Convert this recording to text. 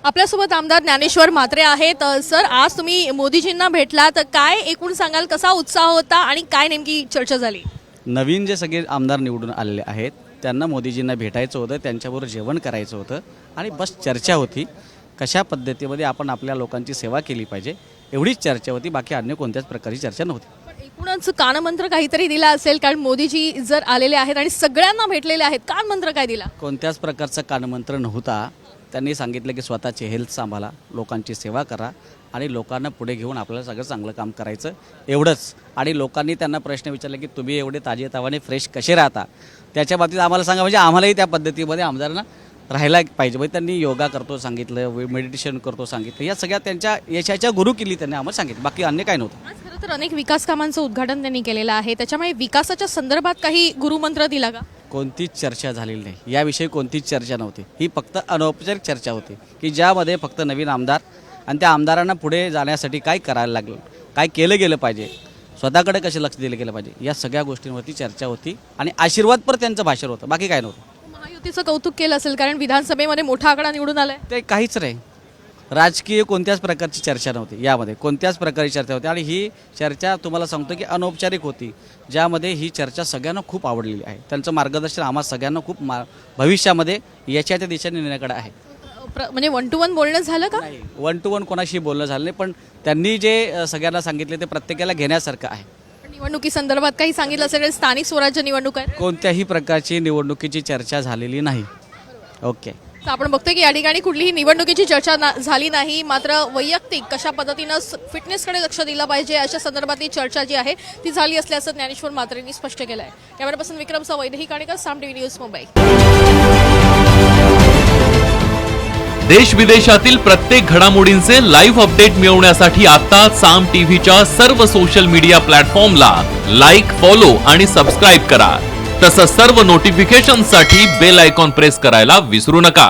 आपल्यासोबत आमदार ज्ञानेश्वर म्हात्रे आहेत। सर, आज तुम्ही मोदीजींना भेटलात, काय एकूण सांगाल, कसा उत्साह होता आणि काय नेमकी चर्चा झाली? नवीन जे सगळे आमदार निवडून आलेले आहेत त्यांना मोदीजींना भेटायचं होतं, त्यांच्याबरोबर जेवण करायचं होतं आणि बस चर्चा होती कशा पद्धतीमध्ये आपण आपल्या लोकांची सेवा केली पाहिजे, एवढीच चर्चा होती। बाकी अन्य कोणत्याच प्रकारची चर्चा नव्हती। पण एकूणच कानमंत्र काहीतरी दिला असेल, कारण मोदीजी जर आलेले आहेत आणि सगळ्यांना भेटलेले आहेत, कानमंत्र काय दिला? कोणत्याच प्रकारचा कानमंत्र नव्हता। त्यांनी सांगितलं की स्वतःची हेल्थ सांभाळा, लोकांची सेवा करा आणि लोकांना पुढे घेऊन आपल्याला सगळं चांगलं काम करायचं, एवढंच। आणि लोकांनी त्यांना प्रश्न विचारले की तुम्ही एवढे ताजेतवाने फ्रेश कसे राहता, त्याच्या बाबतीत आम्हाला सांगा, म्हणजे आम्हालाही त्या पद्धतीमध्ये आमदारांना राहायला पाहिजे। म्हणजे त्यांनी योगा करतो सांगितलं, मेडिटेशन करतो सांगितलं, या सगळ्या त्यांच्या यशाच्या गुरुकिल्ली त्यांनी आम्हाला सांगितलं, बाकी अन्य काय नव्हतं। आज खरं तर अनेक विकास कामांचं उद्घाटन त्यांनी केलेलं आहे, त्याच्यामुळे विकासाच्या संदर्भात काही गुरुमंत्र दिला का? कोणतीच चर्चा झालेली नाही, याविषयी कोणतीच चर्चा नव्हती। ही फक्त अनौपचारिक चर्चा होती की ज्यामध्ये फक्त नवीन आमदार आणि त्या आमदारांना पुढे जाण्यासाठी काय करायला लागलं, काय केलं गेलं पाहिजे, स्वतःकडे कसे लक्ष दिलं गेलं पाहिजे, या सगळ्या गोष्टींवरती चर्चा होती आणि आशीर्वादपर त्यांचं भाषण होतं, बाकी काय नव्हतं। महायुतीचं कौतुक केलं असेल, कारण विधानसभेमध्ये मोठा आकडा निवडून आलाय। ते काहीच नाही, राजकीय कोणत्याच प्रकारची चर्चा नव्हती, यामध्ये कोणत्याच प्रकारची चर्चा होती। आणि ही चर्चा तुम्हाला सांगतो की अनौपचारिक होती, ज्यामध्ये ही चर्चा सगळ्यांना खूप आवडलेली आहे। त्यांचं मार्गदर्शन आम्हा सगळ्यांना खूप भविष्यामध्ये याच्या त्या दिशेने नेण्याकडे आहे। म्हणजे 1 to 1 बोलणं झालं का? नाही, 1 to 1 कोणाशी बोलणं झालं नाही, पण त्यांनी जे सगळ्यांना सांगितले ते प्रत्येकाला घेण्यासारखं आहे। निवडणुकी संदर्भात काही सांगितलं असेल? स्थानिक स्वराज्य निवडणूक आहे, कोणत्याही प्रकारची निवडणुकीची चर्चा झालेली नाही। ओके, तर आपण बघतोय की या ठिकाणी कुठलीही निवडणुकीची चर्चा झाली नाही, मात्र वैयक्तिक कशा पद्धतीनं फिटनेसकडे लक्ष दिलं पाहिजे अशा संदर्भातली चर्चा जी आहे ती झाली असल्याचं ज्ञानेश्वर म्हात्रेंनी स्पष्ट केलं आहे। कॅमेरापर्सन विक्रमसह वैदेही काणेकर, साम टीव्ही न्यूज, मुंबई। देश विदेशातील प्रत्येक घडामोडींचे लाईव्ह अपडेट मिळवण्यासाठी आता साम टीव्हीच्या सर्व सोशल मीडिया प्लॅटफॉर्मला लाईक, फॉलो आणि सबस्क्राईब करा। तसंच सर्व नोटिफिकेशनसाठी बेल आयकॉन प्रेस करायला विसरू नका।